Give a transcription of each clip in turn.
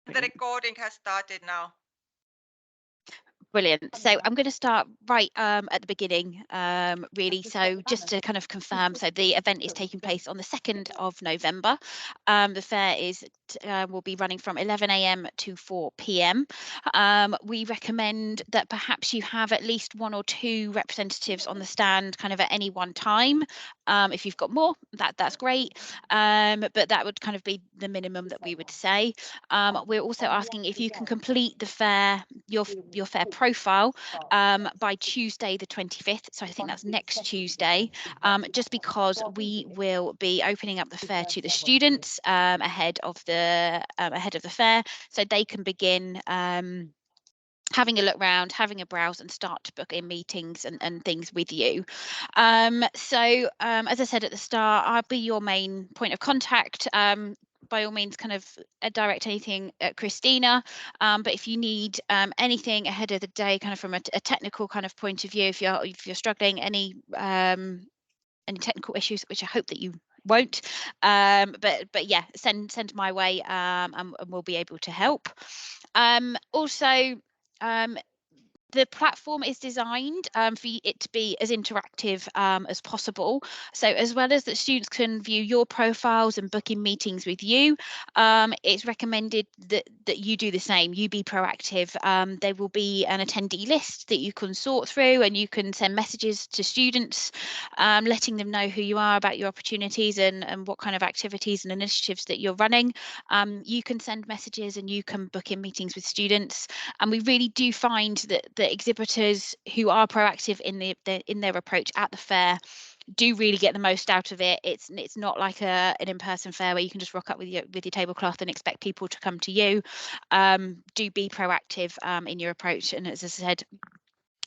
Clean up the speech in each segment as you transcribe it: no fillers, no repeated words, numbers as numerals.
The recording has started now. Brilliant. So I'm going to start right at the beginning, really. So just to kind of confirm, so the event is taking place on the 2nd of November. The fair will be running from 11 a.m. to 4 p.m. We recommend that perhaps you have at least 1 or 2 representatives on the stand kind of at any one time. If you've got more, that's great. But that would kind of be the minimum that we would say. We're also asking if you can complete the fair, your fair profile by Tuesday the 25th. So I think that's next Tuesday, just because we will be opening up the fair to the students ahead of the fair, so they can begin having a look around, having a browse, and start to book in meetings and things with you. So as I said at the start, I'll be your main point of contact. By all means, kind of direct anything at Christina. But if you need anything ahead of the day, kind of from a technical kind of point of view, if you're struggling, any technical issues, which I hope that you won't, but yeah, send my way, and we'll be able to help. Also, the platform is designed for it to be as interactive as possible. So as well as that students can view your profiles and book in meetings with you, it's recommended that you do the same. You be proactive. There will be an attendee list that you can sort through, and you can send messages to students, letting them know who you are, about your opportunities, and what kind of activities and initiatives that you're running. You can send messages and you can book in meetings with students. And we really do find that the exhibitors who are proactive in their approach at the fair do really get the most out of it. It's not like an in-person fair where you can just rock up with your tablecloth and expect people to come to you. Do be proactive in your approach. And as I said,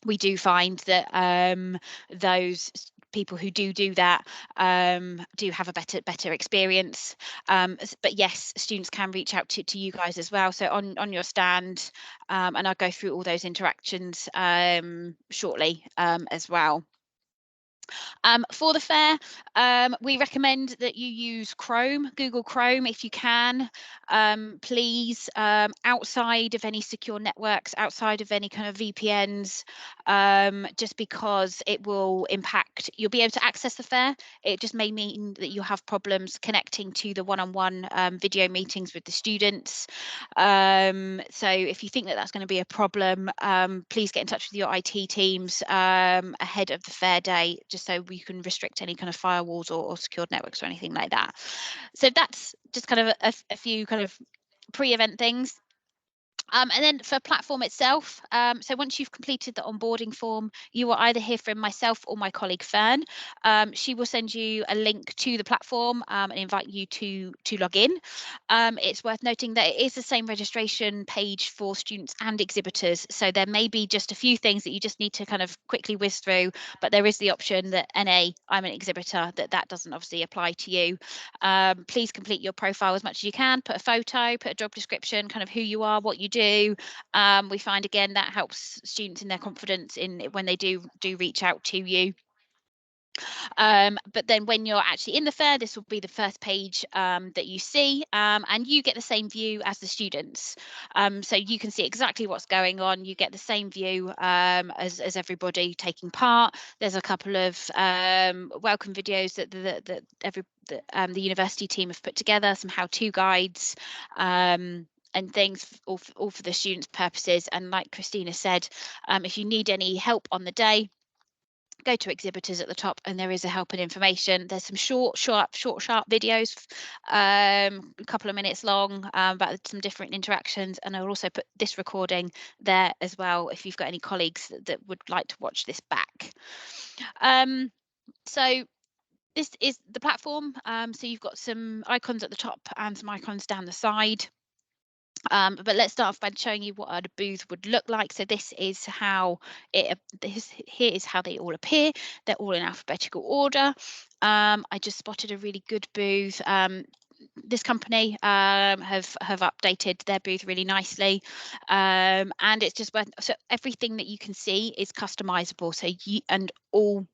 we do find that those people who do that do have a better experience. But yes, students can reach out to you guys as well. So on your stand, and I'll go through all those interactions shortly as well. For the fair, we recommend that you use Google Chrome if you can. Please, outside of any secure networks, outside of any kind of VPNs, just because it will impact, you'll be able to access the fair. It just may mean that you have problems connecting to the one-on-one video meetings with the students. So if you think that that's going to be a problem, please get in touch with your IT teams ahead of the fair day, just so we can restrict any kind of firewalls or secured networks or anything like that. So that's just kind of a few kind of pre-event things. And then for platform itself, so once you've completed the onboarding form, you will either hear from myself or my colleague Fern. She will send you a link to the platform and invite you to log in. It's worth noting that it is the same registration page for students and exhibitors, so there may be just a few things that you just need to kind of quickly whiz through, but there is the option that NA, I'm an exhibitor, that doesn't obviously apply to you. Please complete your profile as much as you can, put a photo, put a job description, kind of who you are, what you do. We find again that helps students in their confidence in when they do reach out to you. But then when you're actually in the fair, this will be the first page that you see, and you get the same view as the students. So you can see exactly what's going on. You get the same view as everybody taking part. There's a couple of welcome videos that the university team have put together, some how-to guides. And things all for the students' purposes. And like Christina said, if you need any help on the day, go to exhibitors at the top, and there is a help and information. There's some short sharp videos, a couple of minutes long, about some different interactions, and I'll also put this recording there as well if you've got any colleagues that would like to watch this back. So this is the platform. So you've got some icons at the top and some icons down the side. But let's start off by showing you what a booth would look like. So this is how here is how they all appear. They're all in alphabetical order. I just spotted a really good booth. This company have updated their booth really nicely, and it's just worth, so everything that you can see is customizable, so and all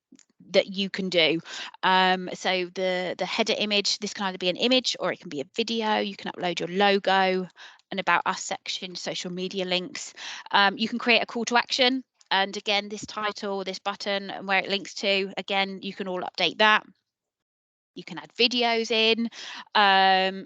that you can do. So the header image, this can either be an image or it can be a video. You can upload your logo, an About Us section, social media links. You can create a call to action. And again, this title, this button, and where it links to, again, you can all update that. You can add videos in.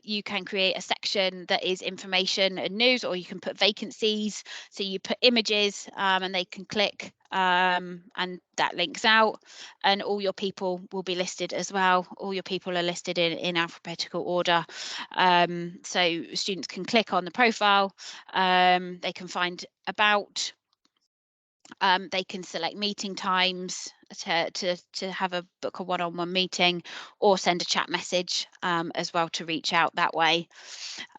You can create a section that is information and news, or you can put vacancies. So you put images and they can click and that links out, and all your people will be listed as well. All your people are listed in alphabetical order. So students can click on the profile. They can find about. They can select meeting times to have a book a one-on-one meeting, or send a chat message as well to reach out that way.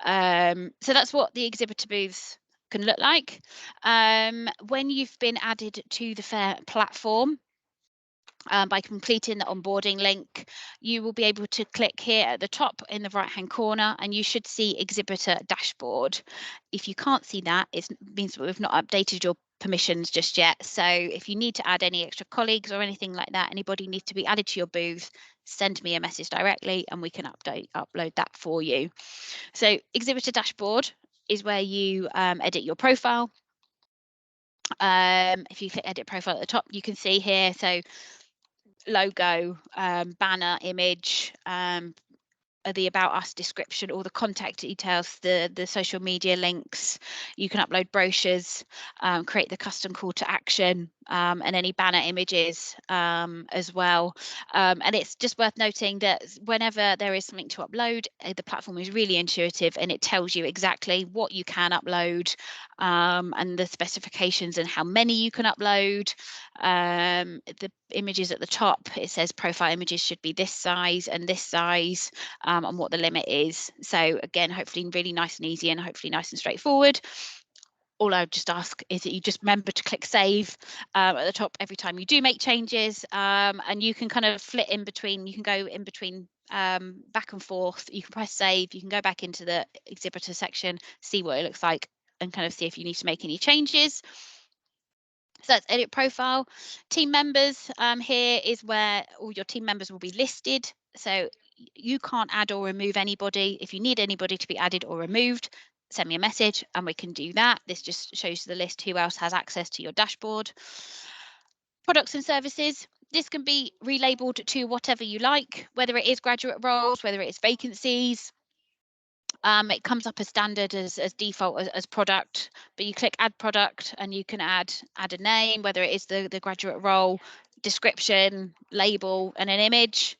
So that's what the exhibitor booths can look like. When you've been added to the fair platform, by completing the onboarding link, you will be able to click here at the top in the right hand corner, and you should see exhibitor dashboard. If you can't see that, it means that we've not updated your permissions just yet. So if you need to add any extra colleagues or anything like that, anybody needs to be added to your booth, send me a message directly and we can upload that for you. So exhibitor dashboard is where you edit your profile. If you click edit profile at the top, you can see here, so logo, banner, image, the About Us description, all the contact details, the social media links. You can upload brochures, create the custom call to action, and any banner images as well. And it's just worth noting that whenever there is something to upload, the platform is really intuitive and it tells you exactly what you can upload, and the specifications and how many you can upload. The images at the top, it says profile images should be this size and this size, and what the limit is. So again, hopefully really nice and easy and hopefully nice and straightforward. All I would just ask is that you just remember to click save at the top every time you do make changes, and you can kind of flit in between. You can go in between back and forth. You can press save, you can go back into the exhibitor section, see what it looks like, and kind of see if you need to make any changes. So that's edit profile. Team members, here is where all your team members will be listed. So you can't add or remove anybody. If you need anybody to be added or removed, send me a message and we can do that. This just shows the list who else has access to your dashboard. Products and services. This can be relabeled to whatever you like, whether it is graduate roles, whether it's vacancies. It comes up as standard as default as product, but you click add product and you can add a name, whether it is the graduate role, description, label, and an image.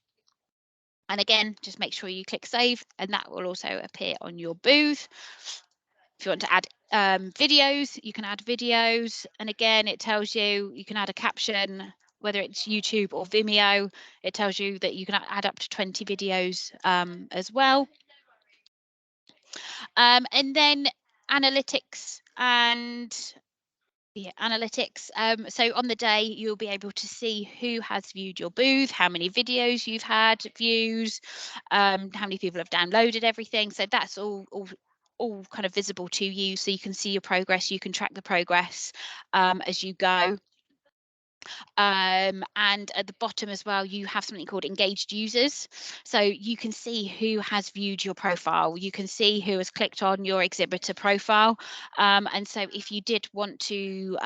And again, just make sure you click save and that will also appear on your booth. If you want to add videos, you can add videos. And again, it tells you can add a caption, whether it's YouTube or Vimeo. It tells you that you can add up to 20 videos as well. And then analytics analytics. So on the day, you'll be able to see who has viewed your booth, how many videos you've had views, how many people have downloaded everything. So that's all kind of visible to you, so you can see your progress, you can track the progress as you go. And at the bottom as well, you have something called engaged users. So you can see who has viewed your profile. You can see who has clicked on your exhibitor profile. And so if you did want to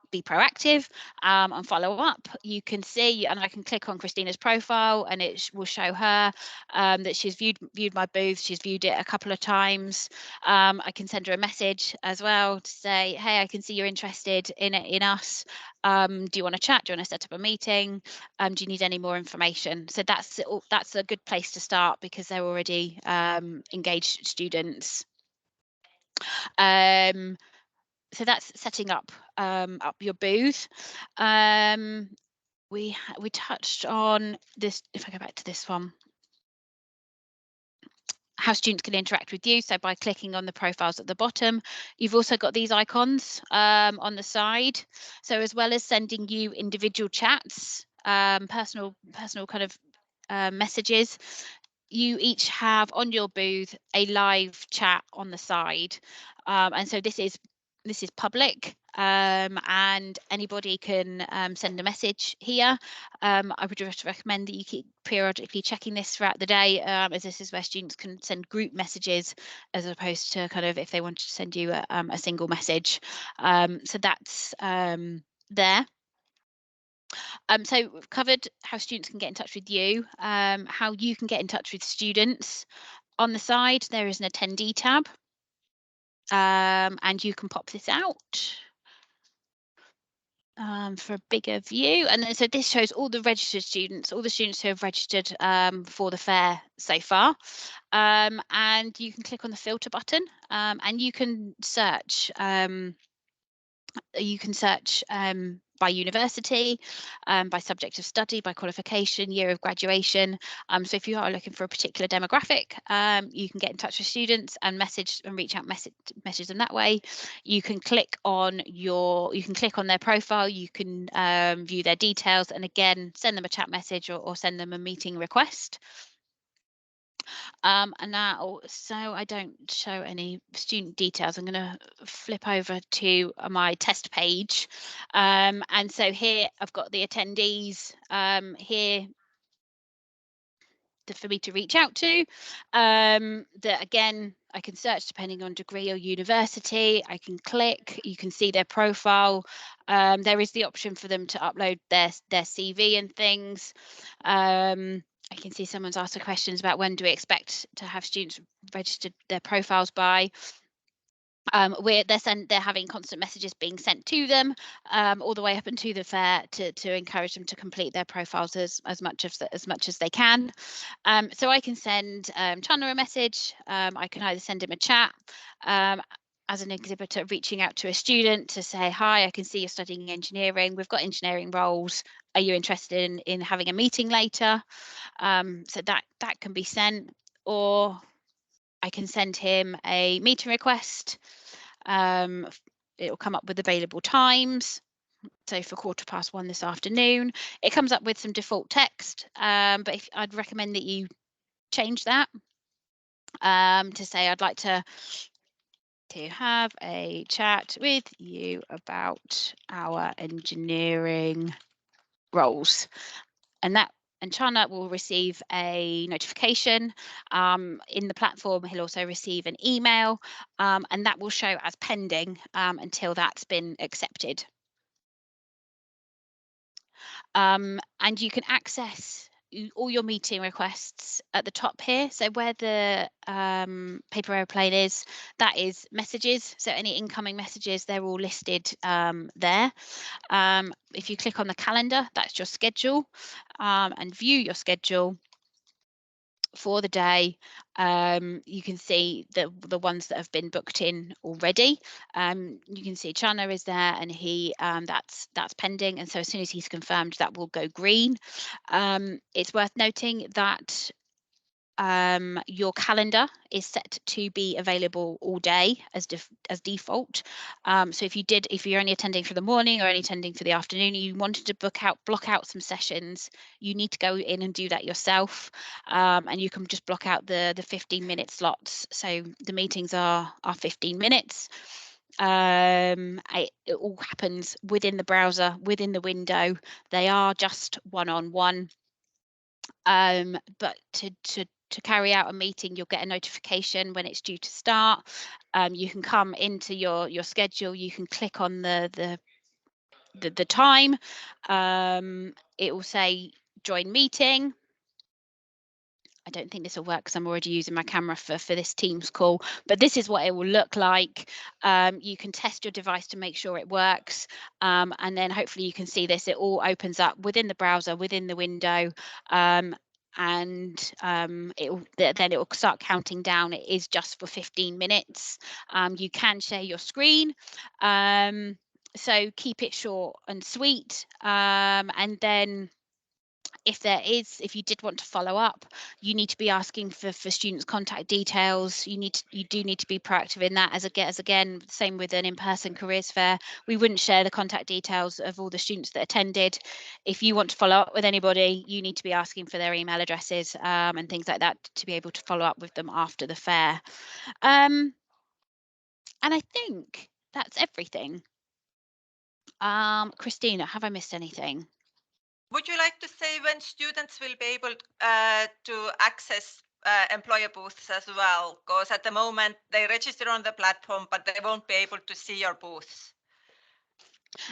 be proactive and follow up, you can see, and I can click on Christina's profile and it will show her that she's viewed my booth, she's viewed it a couple of times. I can send her a message as well to say, hey, I can see you're interested in us. Do you want to chat? Do you want to set up a meeting? Do you need any more information? So that's a good place to start because they're already engaged students. So that's setting up your booth. We touched on this. If I go back to this one, how students can interact with you. So by clicking on the profiles at the bottom, you've also got these icons on the side. So as well as sending you individual chats, personal kind of messages, you each have on your booth a live chat on the side. And so this is this is public, and anybody can send a message here. I would just recommend that you keep periodically checking this throughout the day, as this is where students can send group messages as opposed to kind of if they wanted to send you a single message. So that's there. So we've covered how students can get in touch with you, how you can get in touch with students. On the side, there is an attendee tab, and you can pop this out for a bigger view. And then so this shows all the registered students, all the students who have registered for the fair so far. And you can click on the filter button, and you can search. By university, by subject of study, by qualification, year of graduation. So if you are looking for a particular demographic, you can get in touch with students and reach out, message them that way. You can click on their profile, you can view their details, and again, send them a chat message or send them a meeting request. And now, so I don't show any student details, I'm going to flip over to my test page. And so here I've got the attendees here for me to reach out to. That again, I can search depending on degree or university. I can click, you can see their profile. There is the option for them to upload their CV and things. I can see someone's asked questions about when do we expect to have students registered their profiles by. They're having constant messages being sent to them all the way up into the fair to encourage them to complete their profiles as much as they can. So I can send Chandler a message. I can either send him a chat. As an exhibitor, reaching out to a student to say, hi, I can see you're studying engineering. We've got engineering roles. Are you interested in having a meeting later? So that can be sent, or I can send him a meeting request. It will come up with available times. So for 1:15 this afternoon, it comes up with some default text, but I'd recommend that you change that to say I'd like to have a chat with you about our engineering roles, and Chana will receive a notification in the platform. He'll also receive an email, and that will show as pending until that's been accepted. And you can access all your meeting requests at the top here. So where the paper airplane is, that is messages. So any incoming messages, they're all listed there. If you click on the calendar, that's your schedule, and view your schedule for the day. You can see the ones that have been booked in already. You can see Chana is there, and he that's pending, and so as soon as he's confirmed, that will go green. It's worth noting that your calendar is set to be available all day as default. So if you're only attending for the morning or only attending for the afternoon, you wanted to block out some sessions, you need to go in and do that yourself. And you can just block out the 15-minute slots. So the meetings are 15 minutes. It all happens within the browser, within the window. They are just one-on-one. But to carry out a meeting, you'll get a notification when it's due to start. You can come into your schedule. You can click on the time. It will say join meeting. I don't think this will work because I'm already using my camera for this Teams call, but this is what it will look like. You can test your device to make sure it works, and then hopefully you can see this. It all opens up within the browser, within the window, and then it will start counting down. It is just for 15 minutes. You can share your screen. So keep it short and sweet, and then if you did want to follow up, you need to be asking for students' contact details. You do need to be proactive in that. As again, same with an in-person careers fair, we wouldn't share the contact details of all the students that attended. If you want to follow up with anybody, you need to be asking for their email addresses and things like that to be able to follow up with them after the fair. And I think that's everything. Christina, have I missed anything? Would you like to say when students will be able to access employer booths as well? Because at the moment they register on the platform, but they won't be able to see your booths.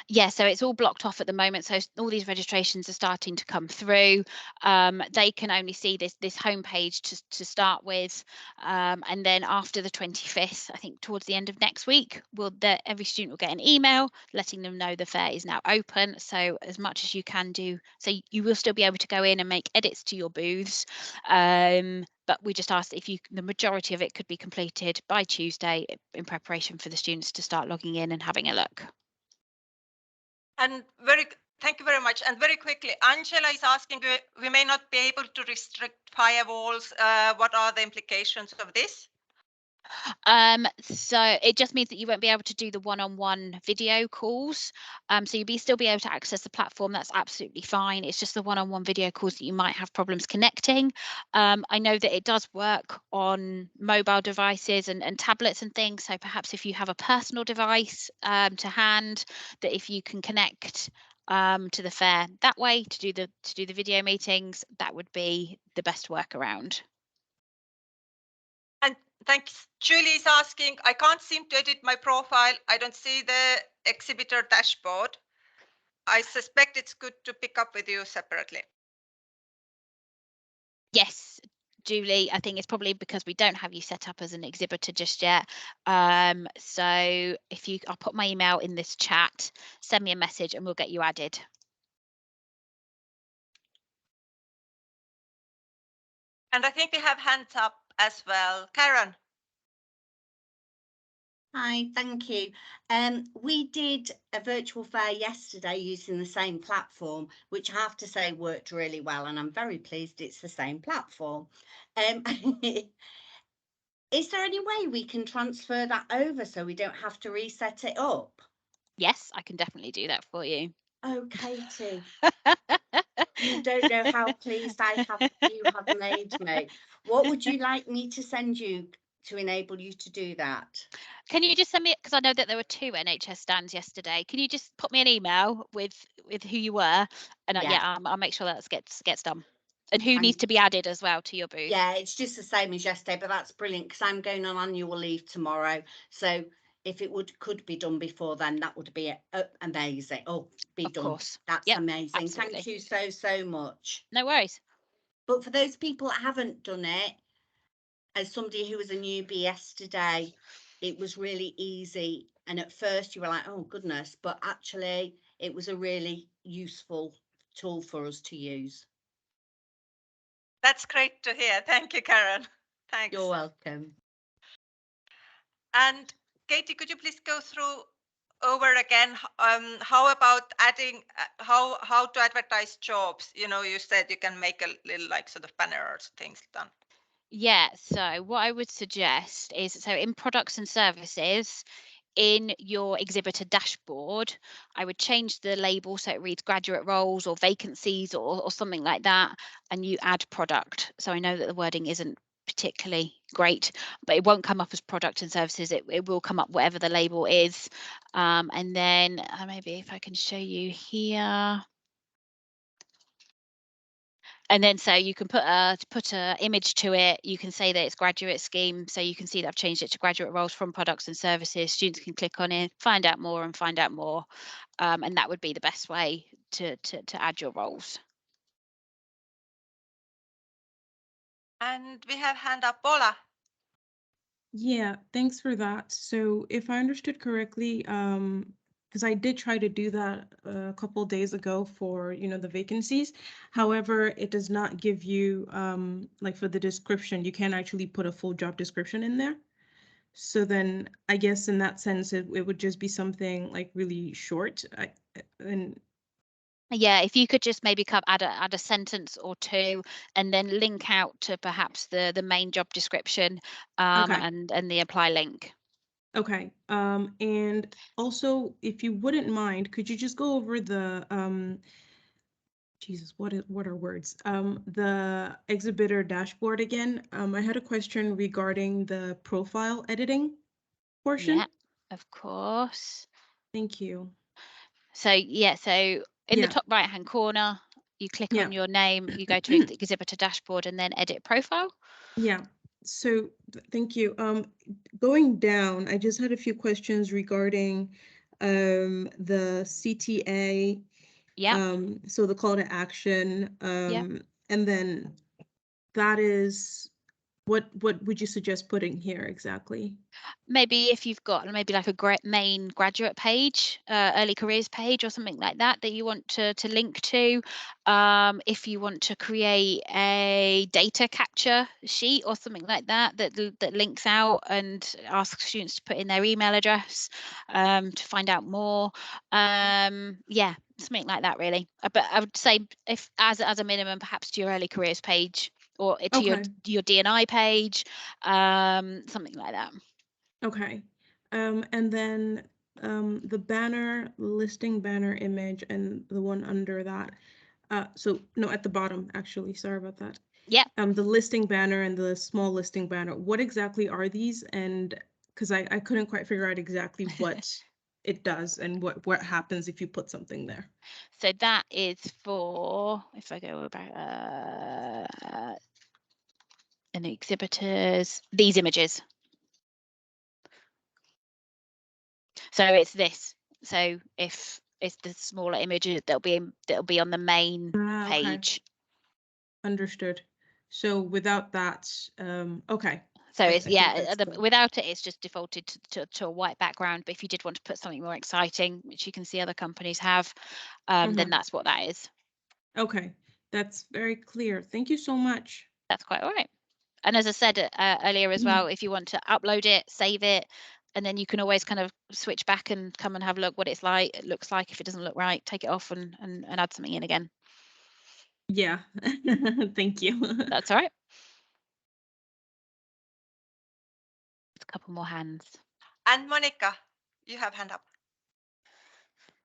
Yeah, so it's all blocked off at the moment. So all these registrations are starting to come through. They can only see this homepage to start with, and then after the 25th, I think towards the end of next week, every student will get an email letting them know the fair is now open. So as much as you can do, so you will still be able to go in and make edits to your booths. But we just asked if the majority of it could be completed by Tuesday in preparation for the students to start logging in and having a look. And thank you very much. And very quickly, Angela is asking, we may not be able to restrict firewalls. What are the implications of this? So it just means that you won't be able to do the one-on-one video calls. So you'll still be able to access the platform. That's absolutely fine. It's just the one-on-one video calls that you might have problems connecting. I know that it does work on mobile devices and tablets and things. So perhaps if you have a personal device to hand, that if you can connect to the fair that way to do the video meetings, that would be the best workaround. And thanks. Julie is asking, I can't seem to edit my profile. I don't see the exhibitor dashboard. I suspect it's good to pick up with you separately. Yes, Julie, I think it's probably because we don't have you set up as an exhibitor just yet. So I'll put my email in this chat, send me a message and we'll get you added. And I think we have hands up as well. Karen. Hi, thank you. We did a virtual fair yesterday using the same platform, which I have to say worked really well, and I'm very pleased it's the same platform. Is there any way we can transfer that over so we don't have to reset it up? Yes, I can definitely do that for you. Oh, Katie, you don't know how pleased you have made me. What would you like me to send you to enable you to do that? Can you just send me, because I know that there were 2 NHS stands yesterday. Can you just put me an email with who you were, and Yeah. I'll make sure that gets done. And who needs to be added as well to your booth? Yeah, it's just the same as yesterday, but that's brilliant because I'm going on annual leave tomorrow. So if it could be done before then, that would be amazing. Oh, be Of done. course. That's Yep, amazing. absolutely. Thank you so much. No worries. But for those people that haven't done it, as somebody who was a newbie yesterday, it was really easy. And at first you were like, oh goodness, but actually it was a really useful tool for us to use. That's great to hear. Thank you, Karen. Thanks. You're welcome. And Katie, could you please go through over again how about adding how to advertise jobs? You said you can make a little like sort of banners things done. Yeah, so what I would suggest is, so in products and services, in your exhibitor dashboard, I would change the label so it reads graduate roles or vacancies or something like that, and you add product. So I know that the wording isn't particularly great, but it won't come up as product and services. It will come up whatever the label is. And then maybe if I can show you here. And then so you can put a image to it. You can say that it's graduate scheme. So you can see that I've changed it to graduate roles from products and services. Students can click on it, find out more. And that would be the best way to add your roles. And we have hand up, Paula. Yeah, thanks for that. So if I understood correctly, because I did try to do that a couple days ago for, the vacancies. However, it does not give you, like for the description, you can't actually put a full job description in there. So then I guess in that sense, it would just be something like really short. And Yeah, if you could just maybe add a sentence or two, and then link out to perhaps the main job description, okay. and the apply link. Okay. And also, if you wouldn't mind, could you just go over the Jesus, what are words? The exhibitor dashboard again. I had a question regarding the profile editing portion. Yeah. Of course. Thank you. So yeah, so in the Yeah. top right hand corner, you click Yeah. on your name, you go to the exhibitor dashboard and then edit profile. Yeah. So thank you. Going down, I just had a few questions regarding the CTA. Yeah. So the call to action. Yeah. And then that is what would you suggest putting here exactly? Maybe if you've got maybe like a main graduate page, early careers page or something like that that you want to link to. If you want to create a data capture sheet or something like that that links out and asks students to put in their email address to find out more. Yeah, something like that really. But I would say if as a minimum, perhaps to your early careers page or to your D&I page, something like that. Okay. And then the banner, listing banner image and the one under that. So no, at the bottom, actually, sorry about that. Yeah. The listing banner and the small listing banner, what exactly are these? And because I couldn't quite figure out exactly what it does and what happens if you put something there. So that is for, if I go about in the exhibitors, these images. So it's this. So if it's the smaller images, they'll be on the main page. Okay. Understood. So without that, okay. So it's the... without it, it's just defaulted to a white background. But if you did want to put something more exciting, which you can see other companies have, then that's what that is. Okay, that's very clear. Thank you so much. That's quite all right. And as I said earlier as well, if you want to upload it, save it, and then you can always kind of switch back and come and have a look what it looks like. If it doesn't look right, take it off and add something in again. Yeah, thank you. That's all right. A couple more hands. And Monica, you have hand up.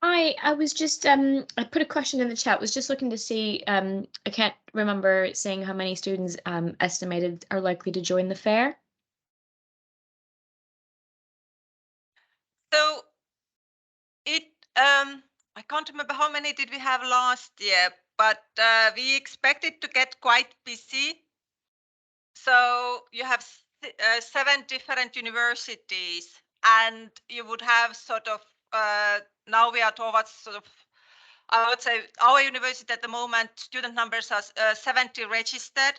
Hi, I was just I put a question in the chat. Was just looking to see I can't remember seeing how many students estimated are likely to join the fair. So it I can't remember how many did we have last year, but we expected to get quite busy. So you have 7 different universities, and you would have sort of now we are towards sort of, I would say our university at the moment, student numbers are 70 registered.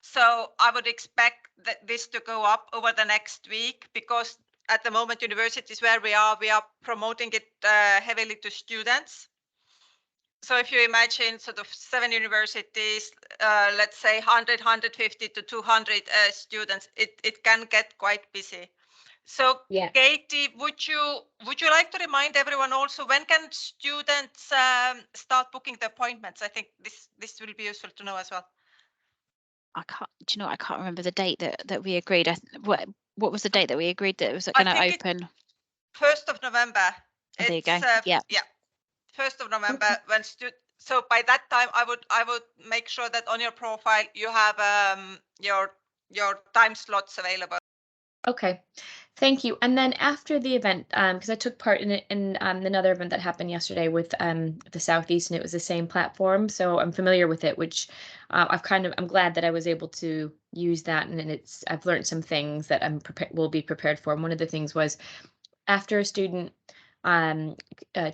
So I would expect that this to go up over the next week, because at the moment universities where we are promoting it heavily to students. So if you imagine sort of 7 universities, let's say 100, 150 to 200 students, it can get quite busy. So Yeah. Katie, would you like to remind everyone also, when can students start booking the appointments? I think this will be useful to know as well. I can't remember the date that we agreed. What was the date that we agreed that it was going to open? 1st of November. Oh, there you go. Yeah. 1st of November. When so by that time, I would make sure that on your profile you have your time slots available. Okay, thank you. And then after the event, because I took part in another event that happened yesterday with the Southeast, and it was the same platform, so I'm familiar with it. Which I'm glad that I was able to use that, and I've learned some things that will be prepared for. And one of the things was, after a student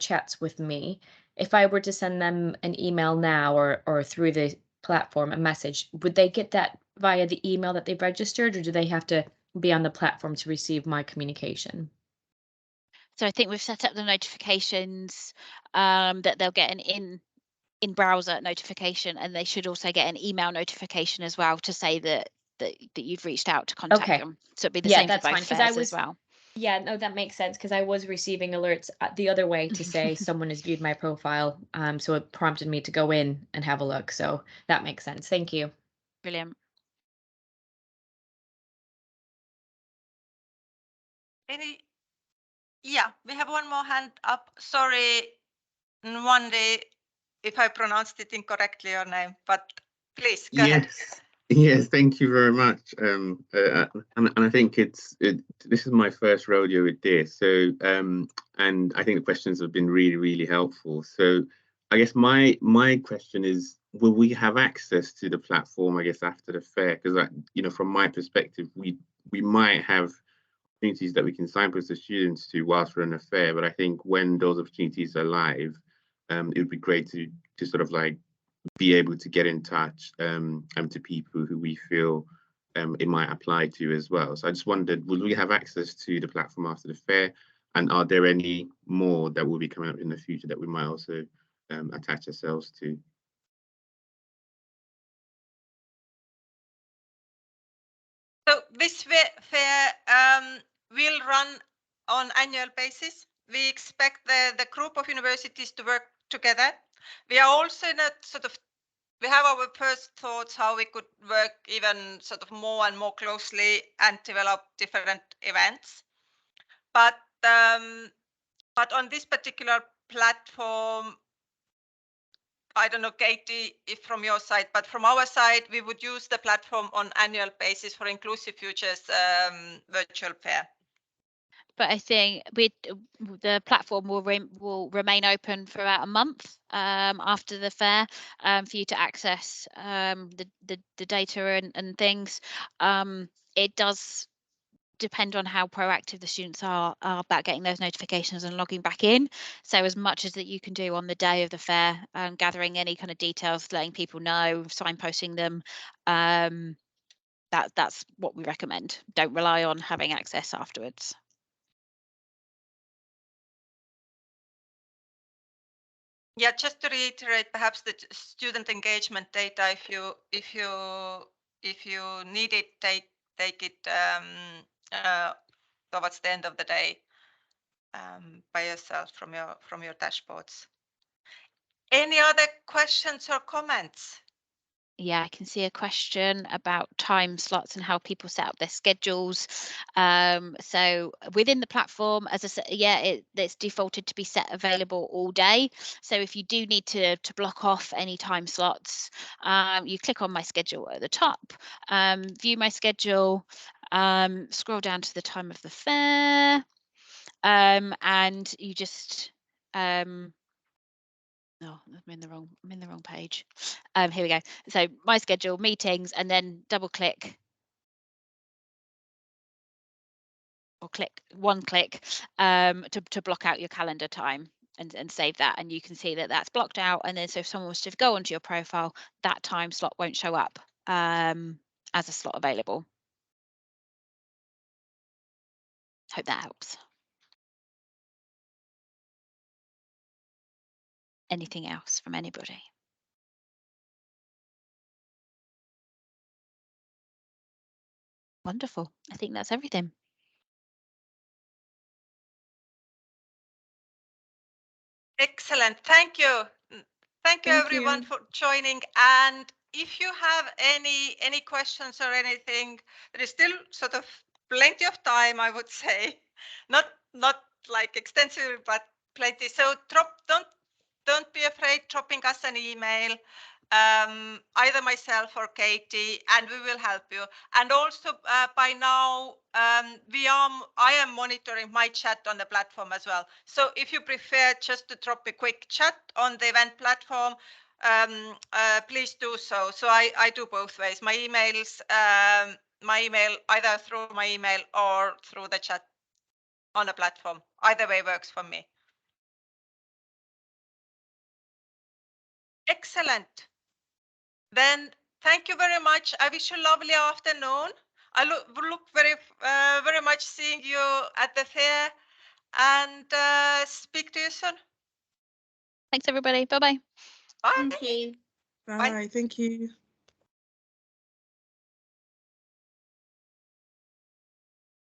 chats with me, if I were to send them an email now or through the platform a message, would they get that via the email that they've registered, or do they have to be on the platform to receive my communication? So I think we've set up the notifications that they'll get an in browser notification, and they should also get an email notification as well to say that you've reached out to contact them. So it'd be the same for both fairs as well. Yeah, no, that makes sense, because I was receiving alerts the other way to say someone has viewed my profile. So it prompted me to go in and have a look. So that makes sense. Thank you. Brilliant. Yeah, we have one more hand up. Sorry, Nwande, if I pronounced it incorrectly, your name, but please go ahead. Yes, thank you very much. And I think this is my first rodeo with this. So and I think the questions have been really, really helpful. So I guess my question is, will we have access to the platform, I guess, after the fair? Because from my perspective, we might have opportunities that we can signpost the students to whilst we're in a fair. But I think when those opportunities are live, it would be great to sort of like be able to get in touch to people who we feel it might apply to as well. So I just wondered, will we have access to the platform after the fair? And are there any more that will be coming up in the future that we might also attach ourselves to? So this fair will run on annual basis. We expect the group of universities to work together. We are also in a sort of, we have our first thoughts how we could work even sort of more and more closely and develop different events. But on this particular platform, I don't know, Katie, if from your side, but from our side, we would use the platform on annual basis for InclusiveFutures virtual fair. But I think the platform will remain open for about a month after the fair for you to access the data and things. It does depend on how proactive the students are about getting those notifications and logging back in. So as much as that you can do on the day of the fair, gathering any kind of details, letting people know, signposting them, that's what we recommend. Don't rely on having access afterwards. Yeah, just to reiterate, perhaps the student engagement data, if you need it, take it towards the end of the day by yourself from your dashboards. Any other questions or comments? Yeah, I can see a question about time slots and how people set up their schedules. So within the platform, as I said, yeah, it's defaulted to be set available all day. So if you do need to block off any time slots, you click on my schedule at the top, view my schedule, scroll down to the time of the fair, and you just oh, I'm in the wrong page. Here we go. So my schedule, meetings, and then double click or click one click to block out your calendar time and save that. And you can see that that's blocked out. And then so if someone was to go onto your profile, that time slot won't show up as a slot available. Hope that helps. Anything else from anybody? Wonderful. I think that's everything. Excellent. Thank you. Thank you Thank everyone you. for joining. And if you have any questions or anything, there is still sort of plenty of time, I would say. Not like extensive, but plenty. So don't be afraid dropping us an email, either myself or Katie, and we will help you. And also by now, I am monitoring my chat on the platform as well. So if you prefer just to drop a quick chat on the event platform, please do so. So I do both ways. My emails, either through my email or through the chat on the platform. Either way works for me. Excellent. Then thank you very much. I wish you a lovely afternoon. I look very much seeing you at the fair, and speak to you soon. Thanks, everybody. Bye-bye. Bye. Thank you. Bye. Thank you.